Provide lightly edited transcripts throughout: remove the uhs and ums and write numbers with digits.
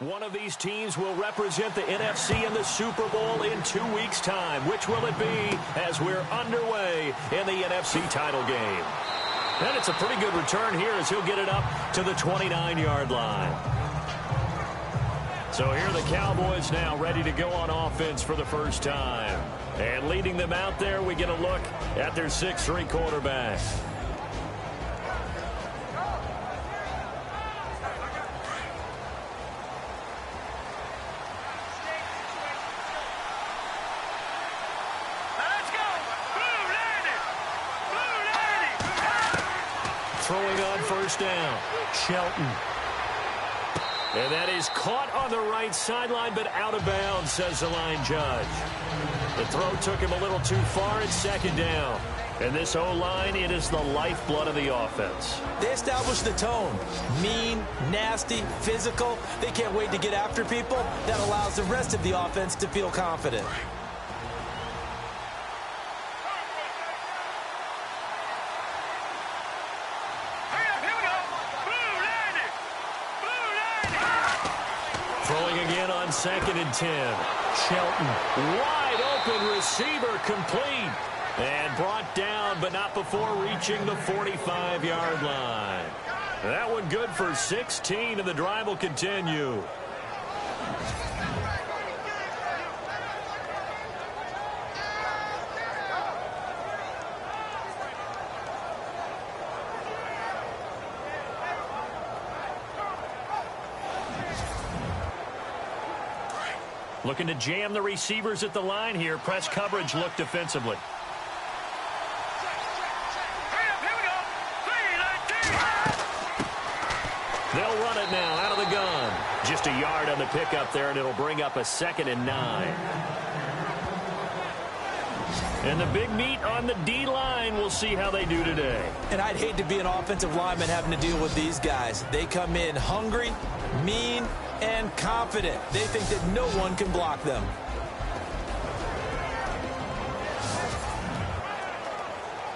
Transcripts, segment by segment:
One of these teams will represent the NFC in the Super Bowl in 2 weeks' time. Which will it be as we're underway in the NFC title game? And it's a pretty good return here as he'll get it up to the 29-yard line. So here are the Cowboys now ready to go on offense for the first time. And leading them out there, we get a look at their 6'3" quarterback. Throwing on first down, Shelton. And that is caught on the right sideline, but out of bounds, says the line judge. The throw took him a little too far at second down. And this O-line, it is the lifeblood of the offense. They established the tone. Mean, nasty, physical. They can't wait to get after people. That allows the rest of the offense to feel confident. Throwing again on 2nd and 10. Shelton, wide open receiver, complete. And brought down, but not before reaching the 45-yard line. That one good for 16, and the drive will continue. Looking to jam the receivers at the line here. Press coverage look defensively. They'll run it now out of the gun. Just a yard on the pickup there, and it'll bring up a 2nd and 9. And the big meat on the D-line. We'll see how they do today. And I'd hate to be an offensive lineman having to deal with these guys. They come in hungry, mean, and confident. They think that no one can block them.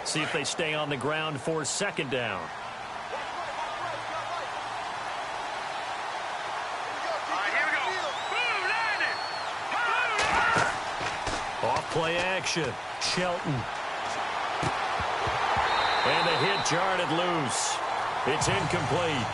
See if they stay on the ground for 2nd down. Off play action. Shelton. And the hit jarred it loose. It's incomplete.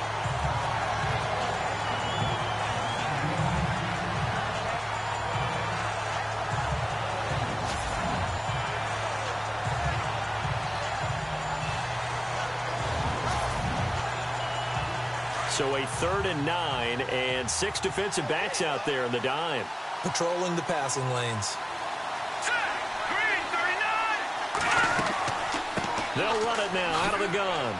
So a 3rd and 9 and 6 defensive backs out there in the dime. Patrolling the passing lanes. They'll run it now out of the gun.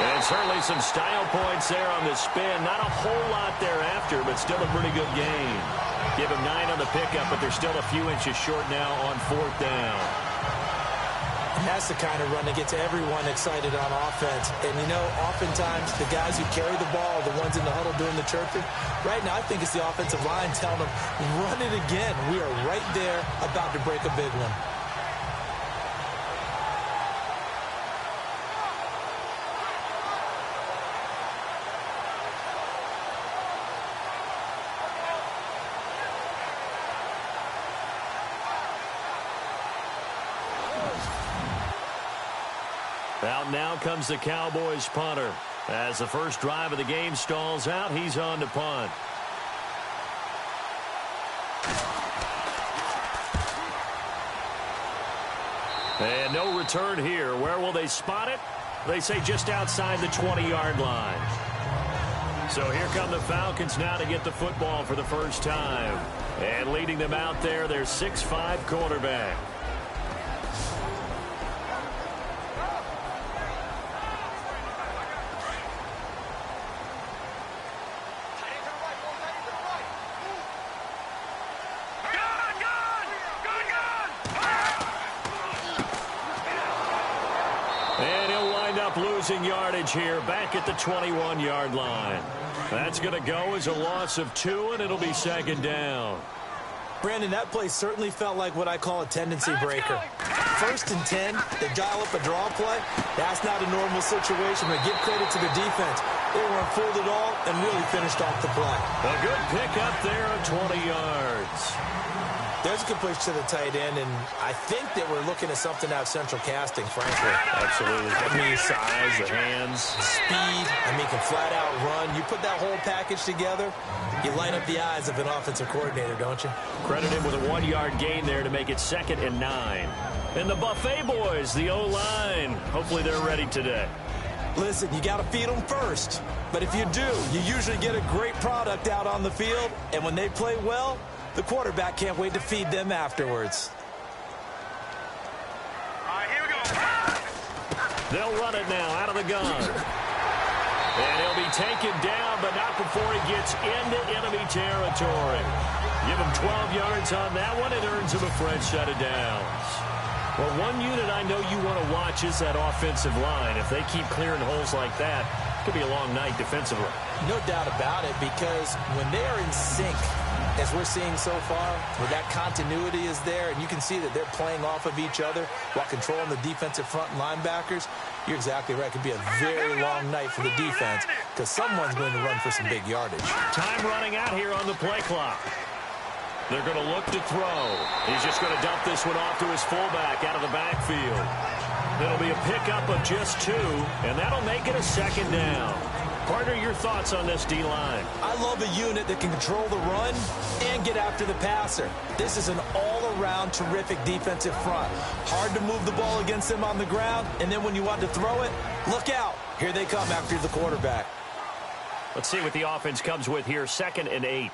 And certainly some style points there on the spin. Not a whole lot thereafter, but still a pretty good game. Give him 9 on the pickup, but they're still a few inches short now on 4th down. And that's the kind of run that gets everyone excited on offense. And, you know, oftentimes the guys who carry the ball, the ones in the huddle doing the chirping, right now I think it's the offensive line telling them, run it again. We are right there about to break a big one. Out now comes the Cowboys punter. As the first drive of the game stalls out, he's on to punt. And no return here. Where will they spot it? They say just outside the 20-yard line. So here come the Falcons now to get the football for the first time. And leading them out there, their 6'5" quarterback. Losing yardage here back at the 21-yard line. That's going to go as a loss of 2, and it'll be 2nd down. Brandon, that play certainly felt like what I call a tendency breaker. 1st and 10, they dial up a draw play. That's not a normal situation, but give credit to the defense. They weren't fooled at all and really finished off the play. A good pickup there of 20 yards. There's a good push to the tight end, and I think that we're looking at something out of central casting, frankly. Absolutely. I mean, size, the hands. Speed. I mean, can flat out run. You put that whole package together, you light up the eyes of an offensive coordinator, don't you? Credit him with a 1-yard gain there to make it 2nd and 9. And the Buffet boys, the O-line, hopefully they're ready today. Listen, you got to feed them first. But if you do, you usually get a great product out on the field. And when they play well, the quarterback can't wait to feed them afterwards. All right, here we go. They'll run it now out of the gun. And he'll be taken down, but not before he gets into enemy territory. Give him 12 yards on that one. It earns him a fresh set of downs. Well, one unit I know you want to watch is that offensive line. If they keep clearing holes like that, it could be a long night defensively. No doubt about it, because when they are in sync, as we're seeing so far, where that continuity is there, and you can see that they're playing off of each other while controlling the defensive front linebackers, you're exactly right. It could be a very long night for the defense because someone's going to run for some big yardage. Time running out here on the play clock. They're going to look to throw. He's just going to dump this one off to his fullback out of the backfield. It'll be a pickup of just 2, and that'll make it a 2nd down. Partner, your thoughts on this D-line? I love a unit that can control the run and get after the passer. This is an all-around terrific defensive front. Hard to move the ball against them on the ground, and then when you want to throw it, look out. Here they come after the quarterback. Let's see what the offense comes with here, 2nd and 8.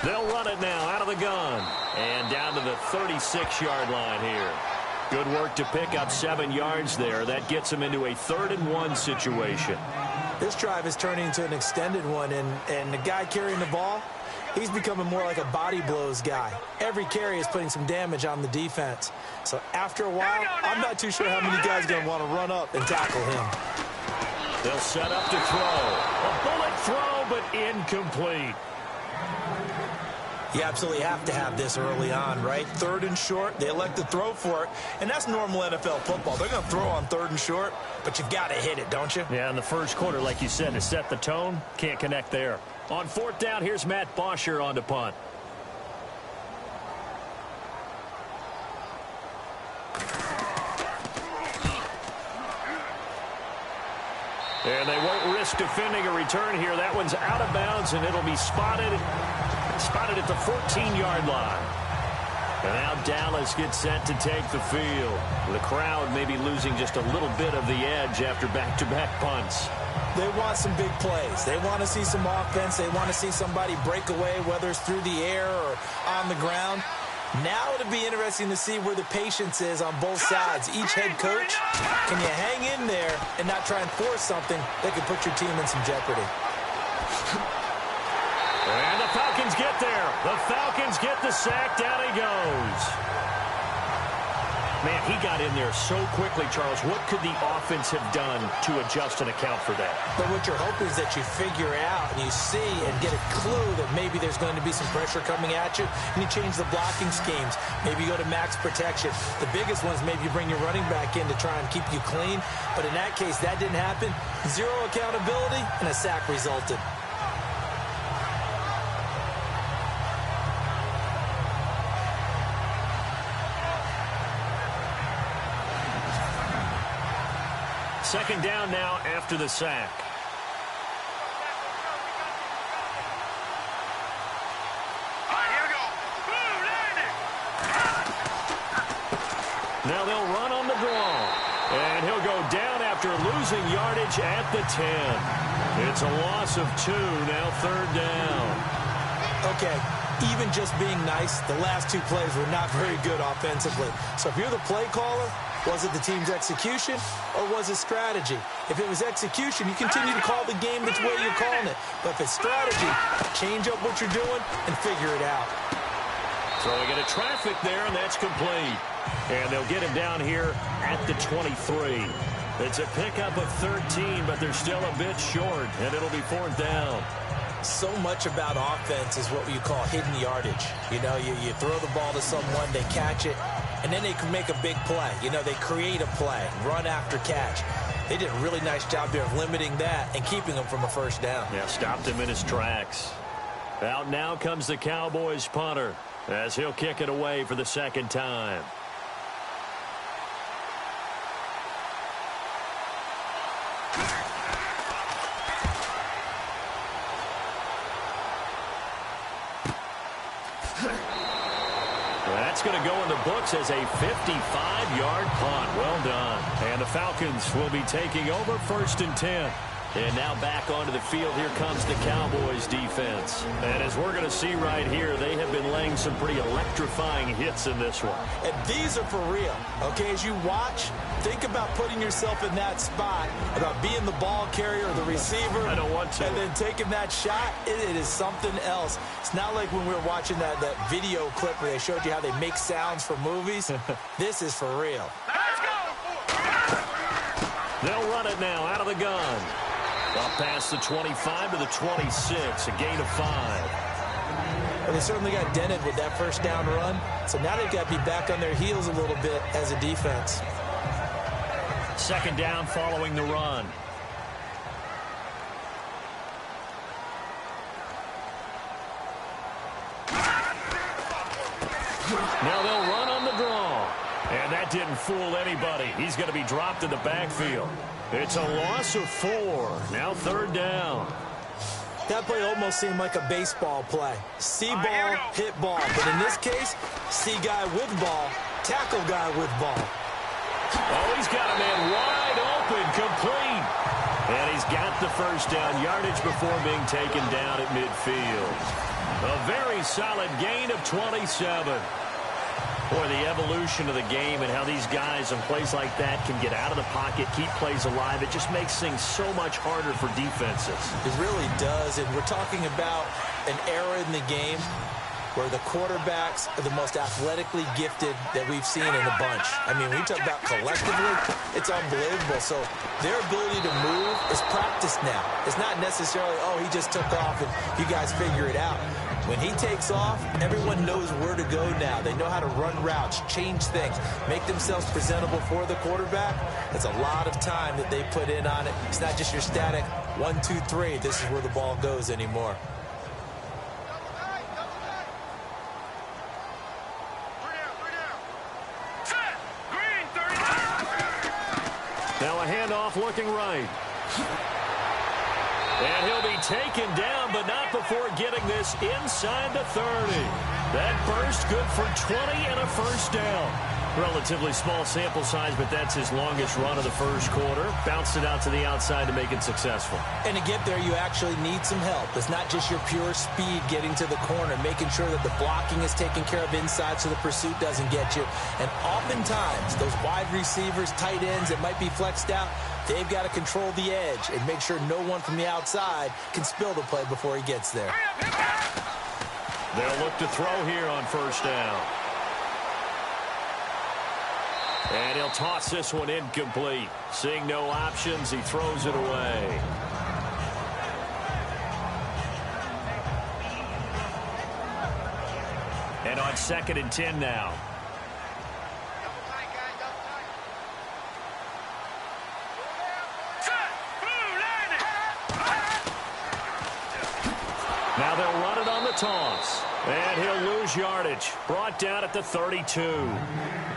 They'll run it now out of the gun and down to the 36-yard line here. Good work to pick up 7 yards there. That gets them into a 3rd and 1 situation. This drive is turning into an extended one, and the guy carrying the ball, he's becoming more like a body blows guy. Every carry is putting some damage on the defense. So after a while, I'm not too sure how many guys are going to want to run up and tackle him. They'll set up to throw. A bullet throw, but incomplete. You absolutely have to have this early on, right? 3rd and short, they elect to throw for it, and that's normal NFL football. They're going to throw on 3rd and short, but you've got to hit it, don't you? Yeah, in the first quarter, like you said, to set the tone, can't connect there. On 4th down, here's Matt Bosher on to punt. And they won't risk defending a return here. That one's out of bounds, and it'll be spotted at the 14-yard line. And now Dallas gets set to take the field. The crowd may be losing just a little bit of the edge after back-to-back punts. They want some big plays. They want to see some offense. They want to see somebody break away, whether it's through the air or on the ground. Now it'll be interesting to see where the patience is on both sides. Each head coach, can you hang in there and not try and force something that could put your team in some jeopardy? And the Falcons get there. The Falcons get the sack. Down he goes. Man, he got in there so quickly, Charles. What could the offense have done to adjust and account for that? But what you're hoping is that you figure out and you see and get a clue that maybe there's going to be some pressure coming at you, and you change the blocking schemes. Maybe you go to max protection. The biggest ones, maybe you bring your running back in to try and keep you clean. But in that case, that didn't happen. 0 accountability, and a sack resulted. Second down now after the sack. All right, here we go. Now they'll run on the draw. And he'll go down after losing yardage at the 10. It's a loss of 2, now 3rd down. Okay, even just being nice, the last 2 plays were not very good offensively. So if you're the play caller, was it the team's execution or was it strategy? If it was execution, you continue to call the game that's way you're calling it. But if it's strategy, change up what you're doing and figure it out. Throwing into traffic there, and that's complete. And they'll get him down here at the 23. It's a pickup of 13, but they're still a bit short, and it'll be 4th down. So much about offense is what you call hidden yardage. You know, you throw the ball to someone, they catch it, and then they can make a big play. You know, they create a play, run after catch. They did a really nice job there of limiting that and keeping him from a first down. Yeah, stopped him in his tracks. Out now comes the Cowboys punter as he'll kick it away for the second time. That's going to go in the books as a 55-yard punt. Well done. And the Falcons will be taking over 1st and 10. And now back onto the field, here comes the Cowboys defense. And as we're going to see right here, they have been laying some pretty electrifying hits in this one. And these are for real. Okay, as you watch, think about putting yourself in that spot, about being the ball carrier or the receiver. I don't want to. And then taking that shot, it is something else. It's not like when we were watching that video clip where they showed you how they make sounds for movies. This is for real. Let's go! They'll run it now out of the gun. Up past the 25 to the 26, a gain of 5. Well, they certainly got dented with that first down run, so now they've got to be back on their heels a little bit as a defense. Second down following the run. Now they'll run on the draw. And that didn't fool anybody. He's going to be dropped in the backfield. It's a loss of 4. Now 3rd down. That play almost seemed like a baseball play. See ball, hit ball. But in this case, see guy with ball, tackle guy with ball. Oh, he's got a man wide open, complete. And he's got the first down yardage before being taken down at midfield. A very solid gain of 27. Boy, the evolution of the game and how these guys in plays like that can get out of the pocket, keep plays alive, it just makes things so much harder for defenses. It really does, and we're talking about an era in the game where the quarterbacks are the most athletically gifted that we've seen in a bunch. I mean, when you talk about collectively, it's unbelievable. So their ability to move is practiced now. It's not necessarily, oh, he just took off and you guys figure it out. When he takes off, everyone knows where to go now. They know how to run routes, change things, make themselves presentable for the quarterback. It's a lot of time that they put in on it. It's not just your static 1, 2, 3. This is where the ball goes anymore. Now a handoff looking right. And he'll be taken down, but not before getting this inside the 30. That burst good for 20 and a first down. Relatively small sample size, but that's his longest run of the first quarter. Bounced it out to the outside to make it successful. And to get there, you actually need some help. It's not just your pure speed getting to the corner, making sure that the blocking is taken care of inside so the pursuit doesn't get you. And oftentimes, those wide receivers, tight ends that might be flexed out, they've got to control the edge and make sure no one from the outside can spill the play before he gets there. They'll look to throw here on first down. And he'll toss this one incomplete. Seeing no options, he throws it away. And on 2nd and 10 now. Now they'll run it on the toss. And he'll lose yardage. Brought down at the 32.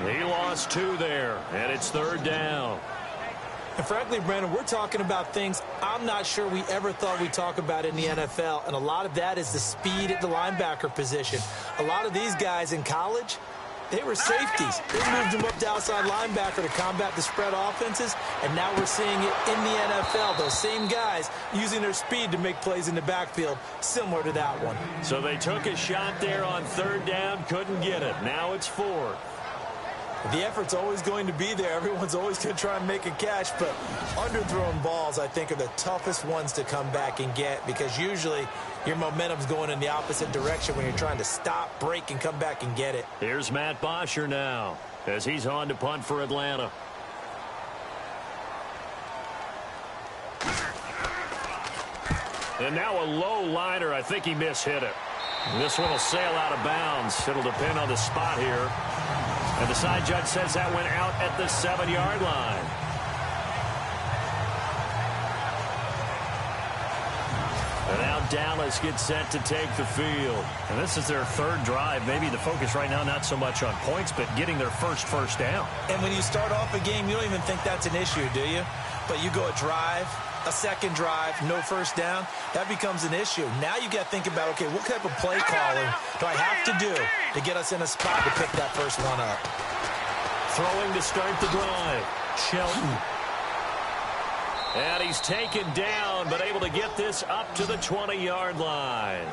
He lost 2 there, and it's 3rd down. And frankly, Brandon, we're talking about things I'm not sure we ever thought we'd talk about in the NFL, and a lot of that is the speed at the linebacker position. A lot of these guys in college, they were safeties. They moved them up to outside linebacker to combat the spread offenses, and now we're seeing it in the NFL. Those same guys using their speed to make plays in the backfield, similar to that one. So they took a shot there on 3rd down, couldn't get it. Now it's 4th. The effort's always going to be there. Everyone's always going to try and make a catch, but underthrown balls, I think, are the toughest ones to come back and get because usually your momentum's going in the opposite direction when you're trying to stop, break, and come back and get it. Here's Matt Bosher now as he's on to punt for Atlanta. And now a low liner. I think he mishit it. And this one will sail out of bounds. It'll depend on the spot here. And the side judge says that went out at the 7-yard line. And now Dallas gets set to take the field. And this is their third drive. Maybe the focus right now not so much on points, but getting their first down. And when you start off a game, you don't even think that's an issue, do you? But you go a drive, a second drive, no first down, that becomes an issue. Now you got to think about, okay, what type of play calling do I have to do to get us in a spot to pick that first one up? Throwing to start the drive, Shelton. And he's taken down, but able to get this up to the 20-yard line.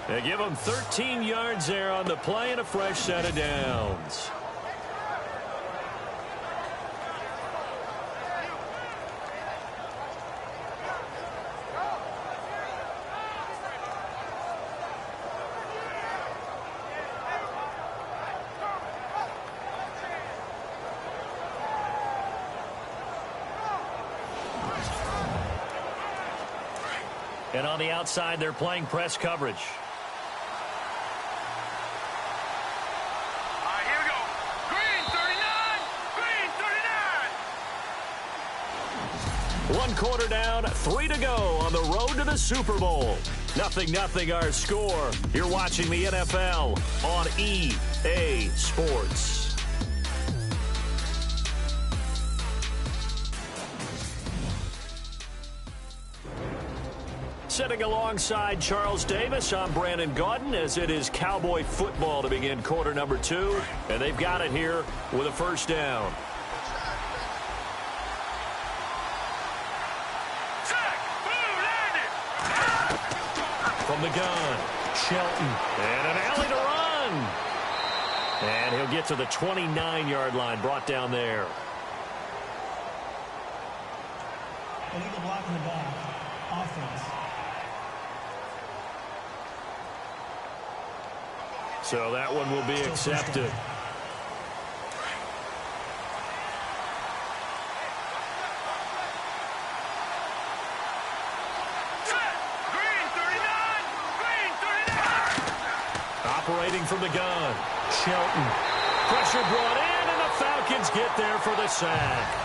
They give him 13 yards there on the play and a fresh set of downs. And on the outside, they're playing press coverage. All right, here we go. Green 39. Green 39. 1 quarter down, 3 to go on the road to the Super Bowl. 0-0 our score. You're watching the NFL on EA Sports. Sitting alongside Charles Davis, I'm Brandon Gaudin, as it is Cowboy football to begin quarter number 2. And they've got it here with a first down. From the gun, Shelton. And an alley to run. And he'll get to the 29-yard line, brought down there. Illegal block in the back. Offense. So that one will be accepted. Operating from the gun, Shelton. Pressure brought in, and the Falcons get there for the sack.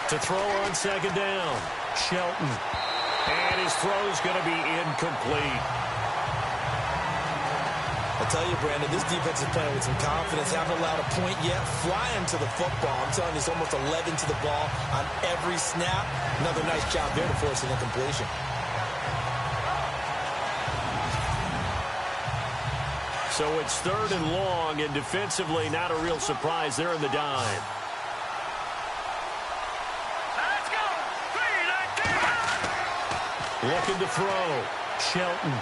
To throw on second down, Shelton. And his throw's going to be incomplete. I'll tell you, Brandon, this defense is playing with some confidence. Haven't allowed a point yet. Flying to the football. I'm telling you, it's almost 11 to the ball on every snap. Another nice job there to force an incompletion. So it's 3rd and long, and defensively not a real surprise. They're in the dime. Looking to throw, Shelton.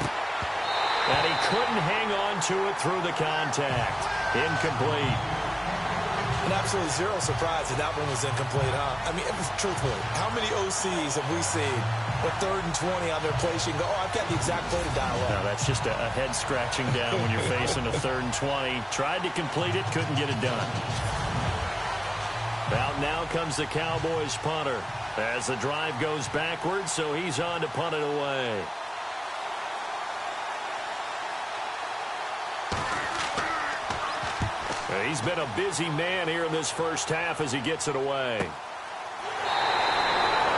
And he couldn't hang on to it through the contact. Incomplete. And absolutely zero surprise that that one was incomplete, huh? I mean, truthfully, how many OCs have we seen with 3rd and 20 on their play sheet and go, oh, I've got the exact play to dial up? No, that's just a head scratching down when you're facing a 3rd and 20. Tried to complete it, couldn't get it done. Out now comes the Cowboys punter as the drive goes backwards, so he's on to punt it away. He's been a busy man here in this first half as he gets it away.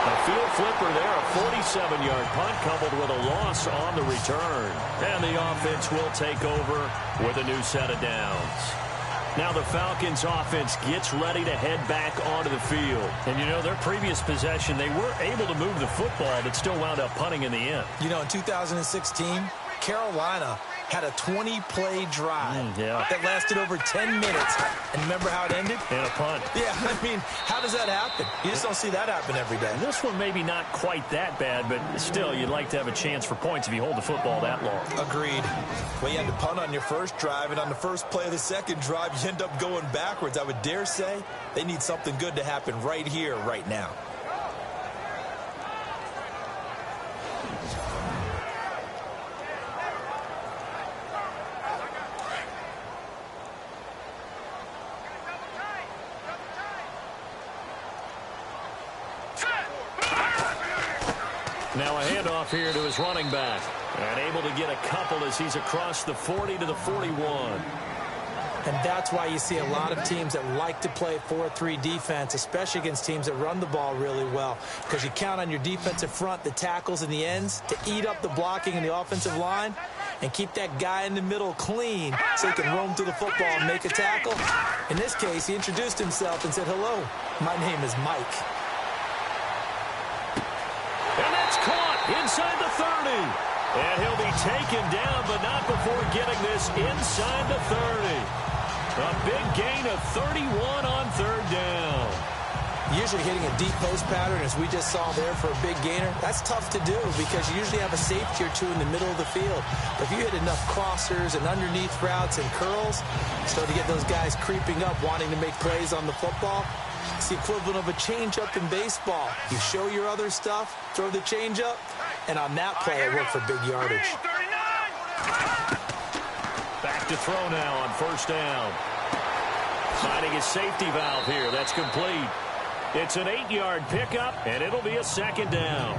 A field flipper there, a 47-yard punt coupled with a loss on the return. And the offense will take over with a new set of downs. Now the Falcons offense gets ready to head back onto the field. And, you know, their previous possession, they were able to move the football, but still wound up punting in the end. You know, in 2016, Carolina had a 20-play drive that lasted over 10 minutes. And remember how it ended? And a punt. Yeah, I mean, how does that happen? You just don't see that happen every day. This one maybe not quite that bad, but still, you'd like to have a chance for points if you hold the football that long. Agreed. Well, you had to punt on your first drive, and on the first play of the second drive, you end up going backwards. I would dare say they need something good to happen right here, right now. Now a handoff here to his running back. And able to get a couple as he's across the 40 to the 41. And that's why you see a lot of teams that like to play 4-3 defense, especially against teams that run the ball really well. Because you count on your defensive front, the tackles and the ends, to eat up the blocking in the offensive line and keep that guy in the middle clean so he can roam through the football and make a tackle. In this case, he introduced himself and said, "Hello, my name is Mike." And that's caught inside the 30. And he'll be taken down, but not before getting this inside the 30. A big gain of 31 on third down. Usually hitting a deep post pattern, as we just saw there for a big gainer, that's tough to do because you usually have a safety or two in the middle of the field. But if you hit enough crossers and underneath routes and curls, start to get those guys creeping up, wanting to make plays on the football. It's the equivalent of a changeup in baseball. You show your other stuff, throw the changeup, and on that play, it worked for big yardage. Back to throw now on first down. Finding his safety valve here. That's complete. It's an 8-yard pickup, and it'll be a second down.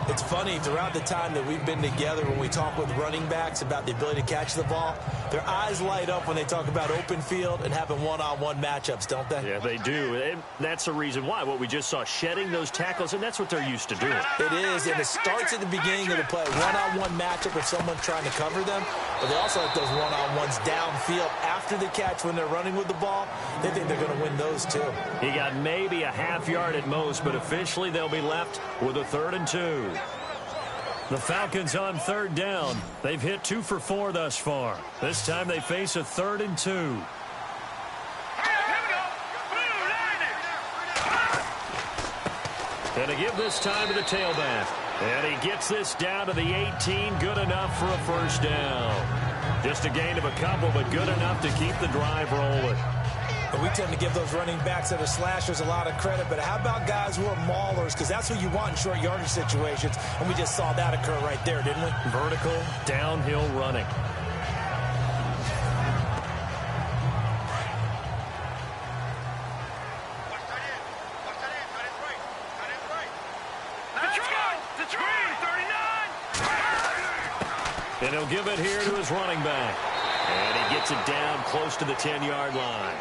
It's funny, throughout the time that we've been together, when we talk with running backs about the ability to catch the ball, their eyes light up when they talk about open field and having one-on-one matchups, don't they? Yeah, they do. And that's the reason why. What we just saw, shedding those tackles, and that's what they're used to doing. It is, and it starts at the beginning of the play. One-on-one matchup if someone's trying to cover them, but they also like those one-on-ones downfield after the catch when they're running with the ball. They think they're going to win those, too. He got maybe a half yard at most, but officially they'll be left with a 3rd and 2. The Falcons on third down. They've hit 2 for 4 thus far. This time they face a 3rd and 2. And to give this time to the tailback. And he gets this down to the 18. Good enough for a first down. Just a gain of a couple, but good enough to keep the drive rolling. And we tend to give those running backs that are slashers a lot of credit, but how about guys who are maulers? Because that's who you want in short yardage situations, and we just saw that occur right there, didn't we? Vertical, downhill running. And he'll give it here to his running back. And he gets it down close to the 10-yard line.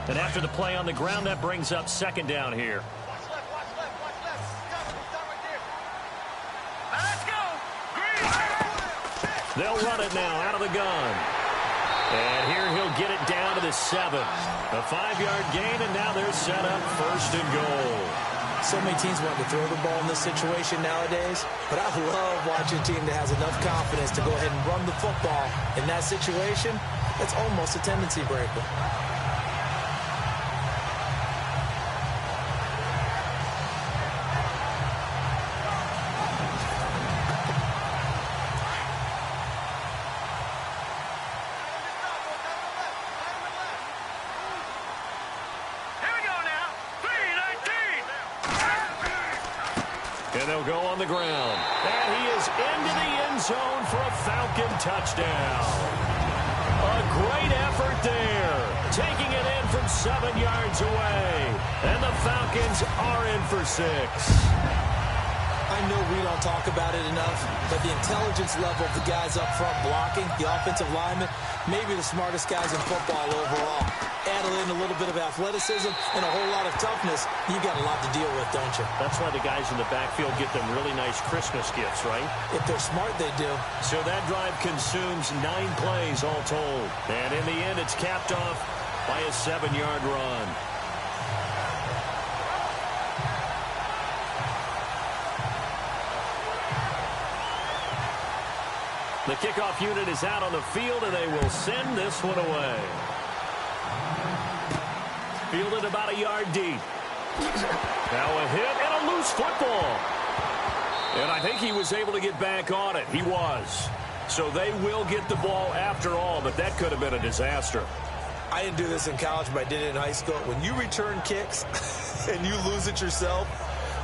And after the play on the ground, that brings up second down here. They'll run it now out of the gun. And here he'll get it down to the 7. A 5-yard gain, and now they're set up 1st and goal. So many teams want to throw the ball in this situation nowadays, but I love watching a team that has enough confidence to go ahead and run the football. In that situation, it's almost a tendency breaker. And they'll go on the ground. And he is into the end zone for a Falcon touchdown. A great effort there. Taking it in from 7 yards away. And the Falcons are in for 6. I I know we don't talk about it enough, but the intelligence level of the guys up front blocking, the offensive linemen, maybe the smartest guys in football overall. Add in a little bit of athleticism and a whole lot of toughness, you got a lot to deal with, don't you? That's why the guys in the backfield get them really nice Christmas gifts, right? If they're smart, they do. So that drive consumes 9 plays all told. And in the end, it's capped off by a 7-yard run. The kickoff unit is out on the field, and they will send this one away. Fielded about a yard deep. Now a hit and a loose football. And I think he was able to get back on it. He was. So they will get the ball after all, but that could have been a disaster. I didn't do this in college, but I did it in high school. When you return kicks and you lose it yourself,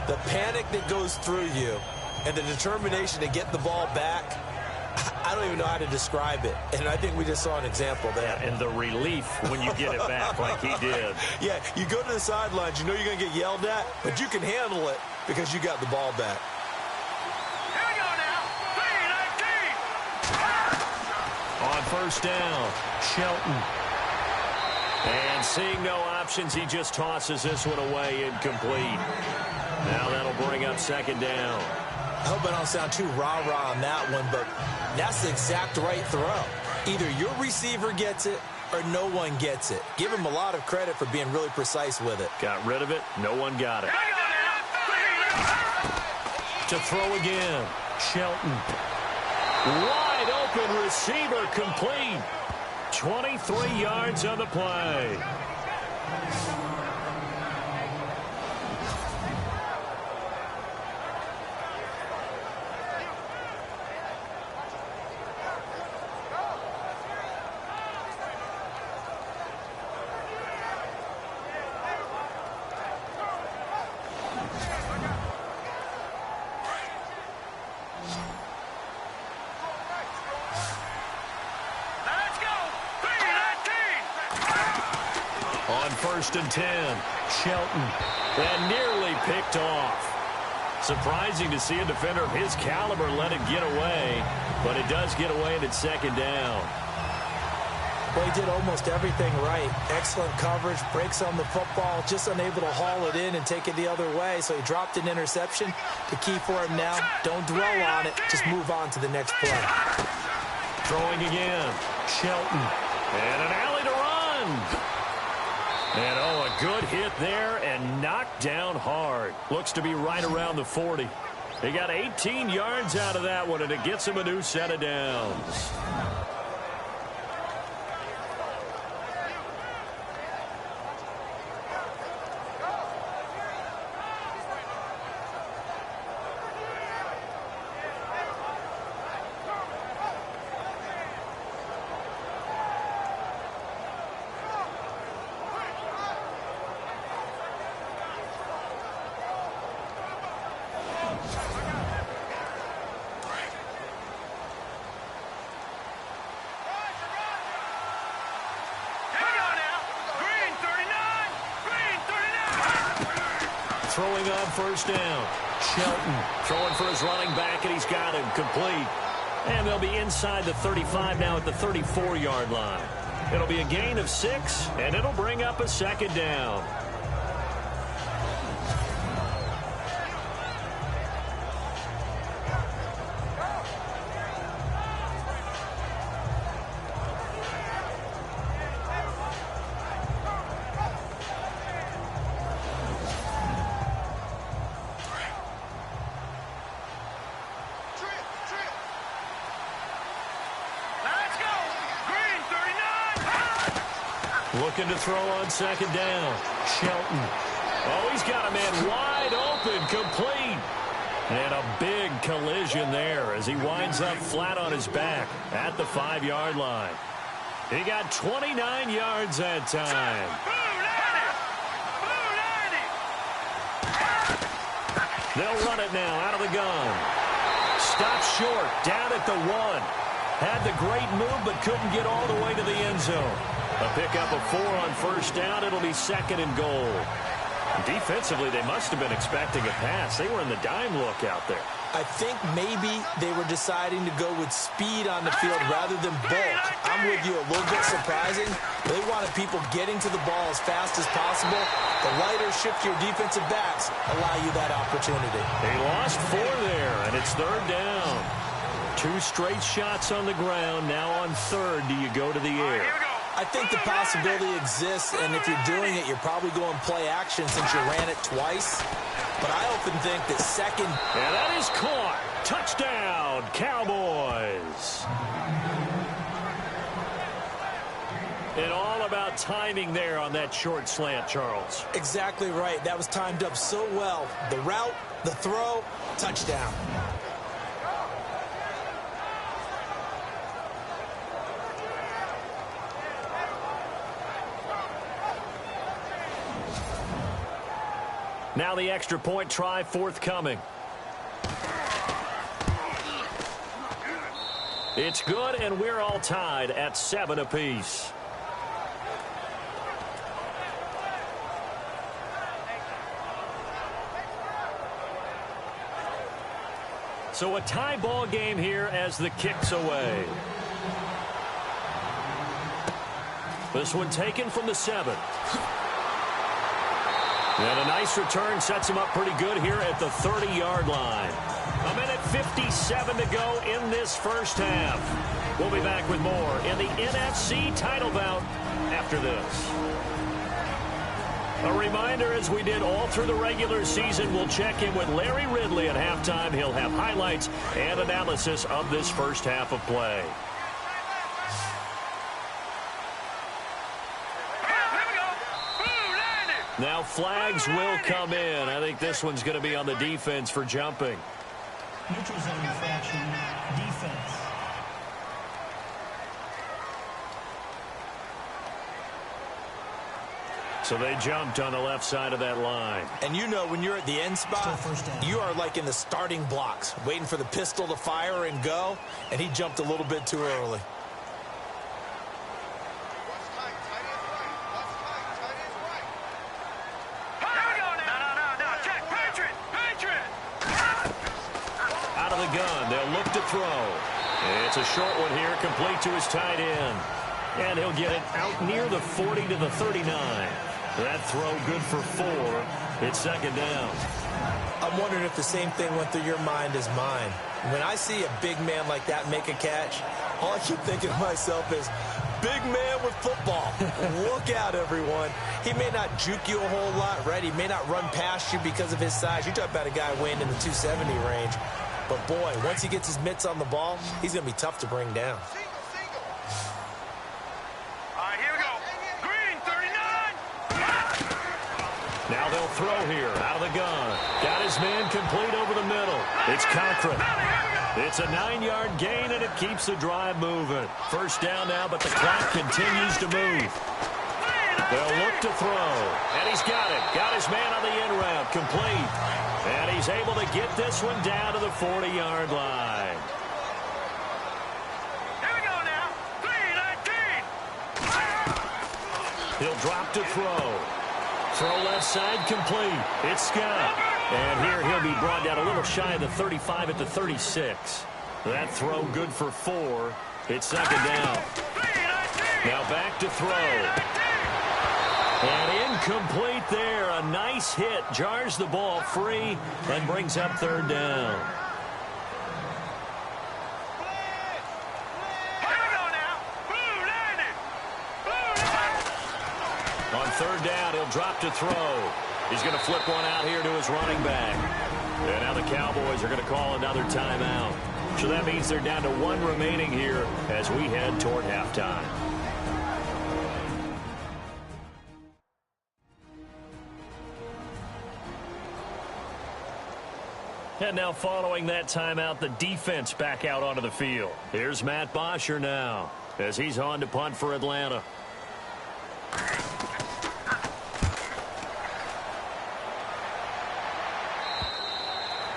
the panic that goes through you and the determination to get the ball back, I don't even know how to describe it. And I think we just saw an example there. And the relief when you get it back like he did. Yeah, you go to the sidelines, you know you're going to get yelled at, but you can handle it because you got the ball back. Here we go now. 3-19. On first down, Shelton. And seeing no options, he just tosses this one away incomplete. Now that'll bring up second down. I hope I don't sound too rah-rah on that one, but that's the exact right throw. Either your receiver gets it or no one gets it. Give him a lot of credit for being really precise with it. Got rid of it. No one got it. To throw again. Shelton. Wide open receiver complete. 23 yards on the play. First and 10, Shelton, and nearly picked off. Surprising to see a defender of his caliber let it get away, but it does get away and it's second down. Well, he did almost everything right. Excellent coverage, breaks on the football, just unable to haul it in and take it the other way, so he dropped an interception. The key for him now, don't dwell on it, just move on to the next play. Throwing again, Shelton, and an alley to run. And, oh, a good hit there and knocked down hard. Looks to be right around the 40. They got 18 yards out of that one, and it gets him a new set of downs. Throwing on first down. Shelton throwing for his running back, and he's got him complete. And they'll be inside the 35 now at the 34-yard line. It'll be a gain of 6, and it'll bring up a second down. Looking to throw on second down. Shelton. Oh, he's got a man wide open, complete. And a big collision there as he winds up flat on his back at the 5-yard line. He got 29 yards that time. They'll run it now out of the gun. Stopped short, down at the 1. Had the great move, but couldn't get all the way to the end zone. A pickup of 4 on first down. It'll be second and goal. Defensively, they must have been expecting a pass. They were in the dime look out there. I think maybe they were deciding to go with speed on the field rather than bulk. I'm with you, a little bit surprising. They wanted people getting to the ball as fast as possible. The lighter, shiftier defensive backs allow you that opportunity. They lost 4 there, and it's third down. 2 straight shots on the ground. Now on third, do you go to the air? I think the possibility exists, and if you're doing it, you're probably going play action since you ran it twice. But I often think that second... And that is caught. Touchdown, Cowboys. And all about timing there on that short slant, Charles. Exactly right. That was timed up so well. The route, the throw, touchdown. Now the extra point try forthcoming. It's good, and we're all tied at 7 apiece. So a tie ball game here as the kick's away. This one taken from the 7. And a nice return sets him up pretty good here at the 30-yard line. 1:57 to go in this first half. We'll be back with more in the NFC title bout after this. A reminder, as we did all through the regular season, we'll check in with Larry Ridley at halftime. He'll have highlights and analysis of this first half of play. Now flags will come in. I think this one's going to be on the defense for jumping. Neutral zone infraction, defense. So they jumped on the left side of that line. And you know, when you're at the end spot, you are like in the starting blocks, waiting for the pistol to fire and go, and he jumped a little bit too early. Gun. They'll look to throw. It's a short one here, complete to his tight end. And he'll get it out near the 40 to the 39. That throw good for 4. It's second down. I'm wondering if the same thing went through your mind as mine. When I see a big man like that make a catch, all I keep thinking to myself is, big man with football. Look out, everyone. He may not juke you a whole lot, right? He may not run past you because of his size. You talk about a guy weighing in the 270 range. But, boy, once he gets his mitts on the ball, he's going to be tough to bring down. All right, here we go. Green, 39. Now they'll throw here out of the gun. Got his man complete over the middle. It's Cochran. It's a 9-yard gain, and it keeps the drive moving. First down now, but the clock continues to move. They'll look to throw, and he's got it. Got his man on the in route, complete. And he's able to get this one down to the 40-yard line. Here we go now. 3-19. He'll drop to throw. Throw left side, complete. It's Scott. And here he'll be brought down a little shy of the 35 at the 36. That throw good for 4. It's second down. Now back to throw. And incomplete there. A nice hit. Jars the ball free and brings up third down. On third down, he'll drop to throw. He's going to flip one out here to his running back. And now the Cowboys are going to call another timeout. So that means they're down to 1 remaining here as we head toward halftime. And now following that timeout, the defense back out onto the field. Here's Matt Bosher now as he's on to punt for Atlanta.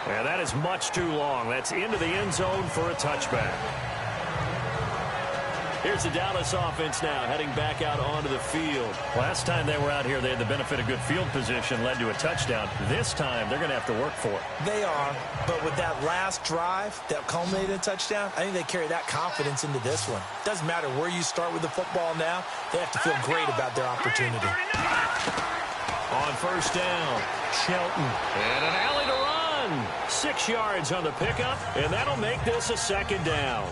And that is much too long. That's into the end zone for a touchback. Here's the Dallas offense now heading back out onto the field. Last time they were out here, they had the benefit of good field position, led to a touchdown. This time, they're going to have to work for it. They are, but with that last drive that culminated in a touchdown, I think they carry that confidence into this one. Doesn't matter where you start with the football now, they have to feel great about their opportunity. On first down, Shelton. And an alley to run. 6 yards on the pickup, and that'll make this a second down.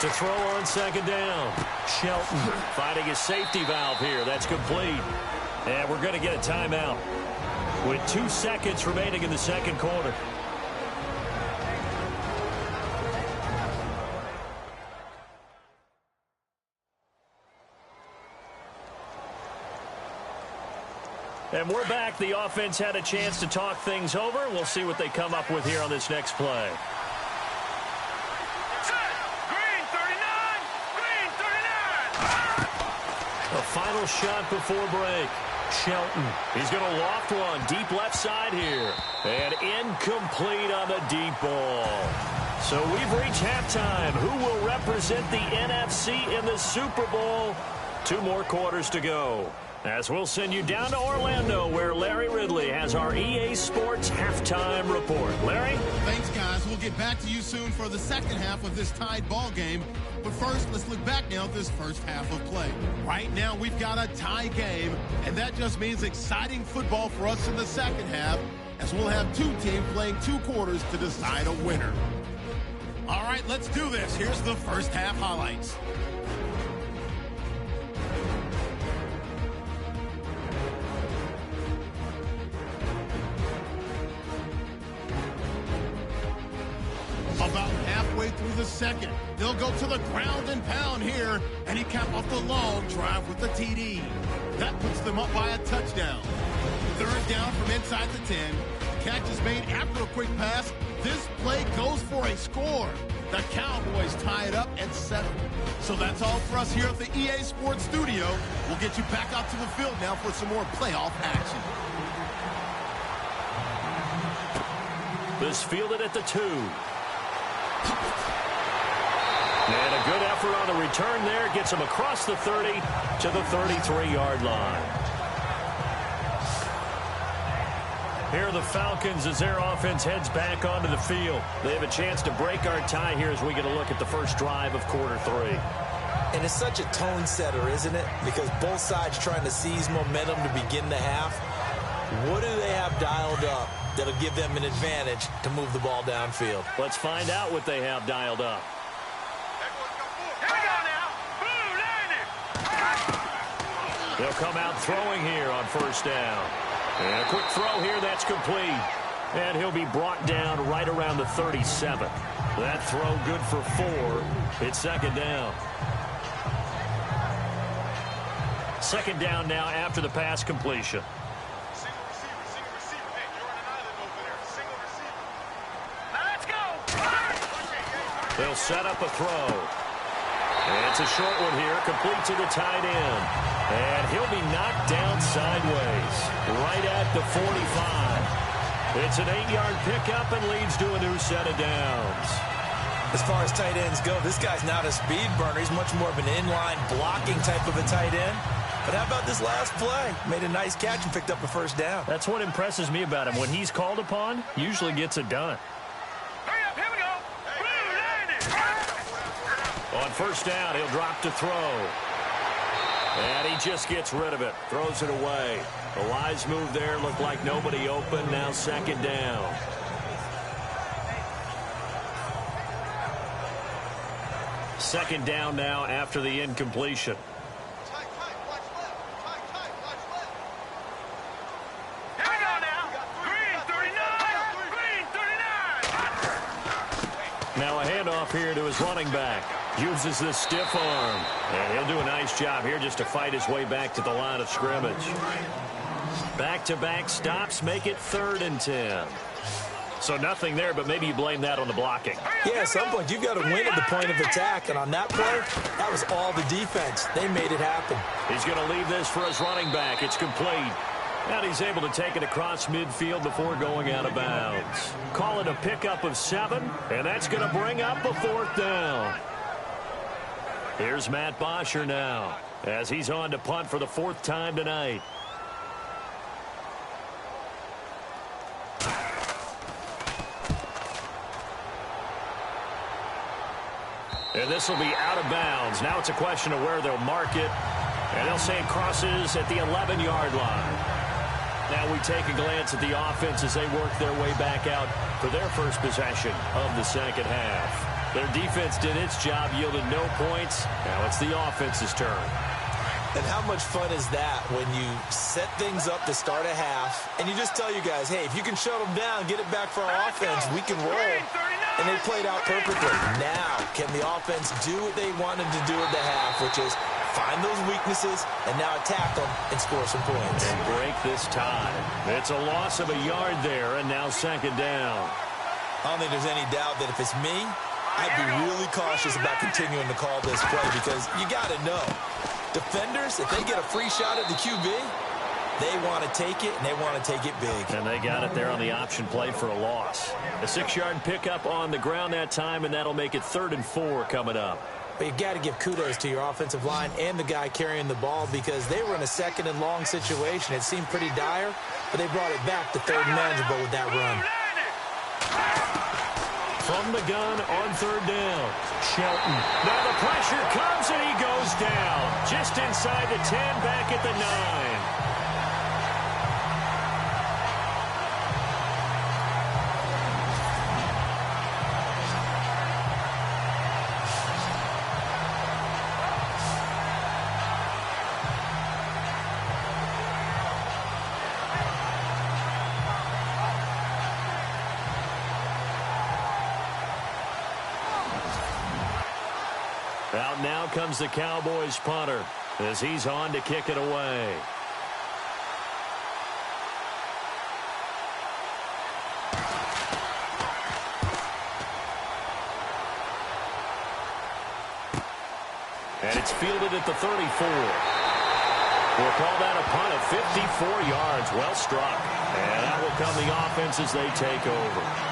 To throw on second down, Shelton finding his safety valve here. That's complete. And we're going to get a timeout with 2 seconds remaining in the second quarter. And we're back. The offense had a chance to talk things over. We'll see what they come up with here on this next play. A final shot before break. Shelton. He's going to loft one deep left side here. And incomplete on the deep ball. So we've reached halftime. Who will represent the NFC in the Super Bowl? 2 more quarters to go. As we'll send you down to Orlando, where Larry Ridley has our EA Sports halftime report. Larry? Thanks, guys. We'll get back to you soon for the second half of this tied ball game. But first, let's look back now at this first half of play. Right now, we've got a tie game, and that just means exciting football for us in the second half, as we'll have 2 teams playing 2 quarters to decide a winner. All right, let's do this. Here's the first half highlights. About halfway through the second, they'll go to the ground and pound here, and he capped off the long drive with the TD. That puts them up by a touchdown. Third down from inside the 10. The catch is made after a quick pass. This play goes for a score. The Cowboys tie it up at 7. So that's all for us here at the EA Sports Studio. We'll get you back out to the field now for some more playoff action. This fielded at the 2. And a good effort on the return there. Gets him across the 30 to the 33-yard line. Here are the Falcons as their offense heads back onto the field. They have a chance to break our tie here as we get a look at the first drive of quarter 3. And it's such a tone setter, isn't it? Because both sides trying to seize momentum to begin the half. What do they have dialed up that'll give them an advantage to move the ball downfield? Let's find out what they have dialed up. They'll come out throwing here on first down. And a quick throw here, that's complete. And he'll be brought down right around the 37. That throw good for 4. It's second down. Second down now after the pass completion. They'll set up a throw. And it's a short one here, complete to the tight end. And he'll be knocked down sideways, right at the 45. It's an 8-yard pickup and leads to a new set of downs. As far as tight ends go, this guy's not a speed burner. He's much more of an inline blocking type of a tight end. But how about this last play? Made a nice catch and picked up a first down. That's what impresses me about him. When he's called upon, usually gets it done. On first down, he'll drop to throw. And he just gets rid of it. Throws it away. The wise move there. Looked like nobody open. Now second down. Second down now after the incompletion. Now a handoff here to his running back. Uses this stiff arm. And he'll do a nice job here just to fight his way back to the line of scrimmage. Back-to-back stops make it 3rd and 10. So nothing there, but maybe you blame that on the blocking. Yeah, at some point, you've got to win at the point of attack. And on that play, that was all the defense. They made it happen. He's going to leave this for his running back. It's complete. And he's able to take it across midfield before going out of bounds. Call it a pickup of 7, and that's going to bring up a 4th down. Here's Matt Bosher now, as he's on to punt for the 4th time tonight. And this will be out of bounds. Now it's a question of where they'll mark it. And they'll say it crosses at the 11-yard line. Now we take a glance at the offense as they work their way back out for their first possession of the second half. Their defense did its job, yielded no points. Now it's the offense's turn. And how much fun is that when you set things up to start a half and you just tell you guys, hey, if you can shut them down, get it back for our offense, we can roll. And they played out perfectly. Now, can the offense do what they wanted to do at the half, which is find those weaknesses and now attack them and score some points. And break this tie. It's a loss of a yard there, and now 2nd down. I don't think there's any doubt that if it's me, I'd be really cautious about continuing to call this play because you got to know, defenders, if they get a free shot at the QB, they want to take it, and they want to take it big. And they got it there on the option play for a loss. A 6-yard pickup on the ground that time, and that'll make it 3rd and 4 coming up. But you got to give kudos to your offensive line and the guy carrying the ball because they were in a 2nd and long situation. It seemed pretty dire, but they brought it back to 3rd and manageable with that run. From the gun on 3rd down, Shelton. Now the pressure comes, and he goes down. Just inside the 10, back at the 9. Out now comes the Cowboys punter as he's on to kick it away. And it's fielded at the 34. We'll call that a punt of 54 yards. Well struck. And that will come the offense as they take over.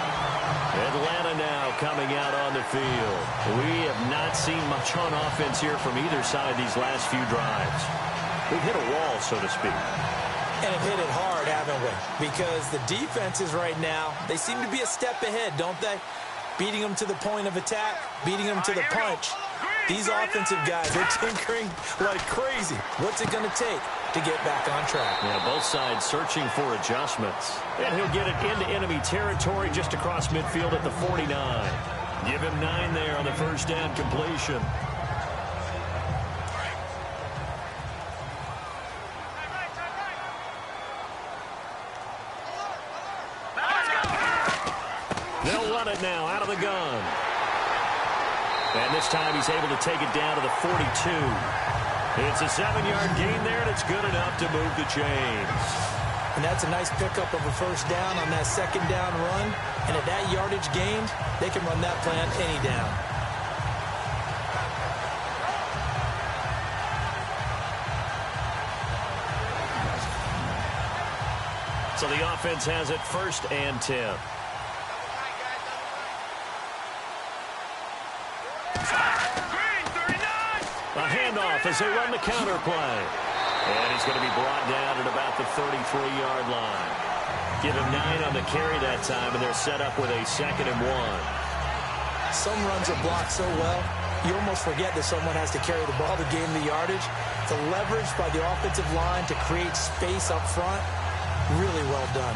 Atlanta now coming out on the field. We have not seen much on offense here from either side these last few drives. We've hit a wall, so to speak. And have hit it hard, haven't we? Because the defenses right now, they seem to be a step ahead, don't they? Beating them to the point of attack, beating them to the punch. These offensive guys, they're tinkering like crazy. What's it going to take to get back on track? Yeah, both sides searching for adjustments. And he'll get it into enemy territory just across midfield at the 49. Give him 9 there on the 1st down completion. They'll run it now out of the gun. And this time he's able to take it down to the 42. It's a 7-yard gain there, and it's good enough to move the chains. And that's a nice pickup of a 1st down on that 2nd down run. And at that yardage gained, they can run that play on any down. So the offense has it 1st and 10. A handoff as they run the counter play. And he's going to be brought down at about the 33-yard line. Give him 9 on the carry that time, and they're set up with a 2nd and 1. Some runs are blocked so well, you almost forget that someone has to carry the ball to gain the yardage. The leverage by the offensive line to create space up front, really well done.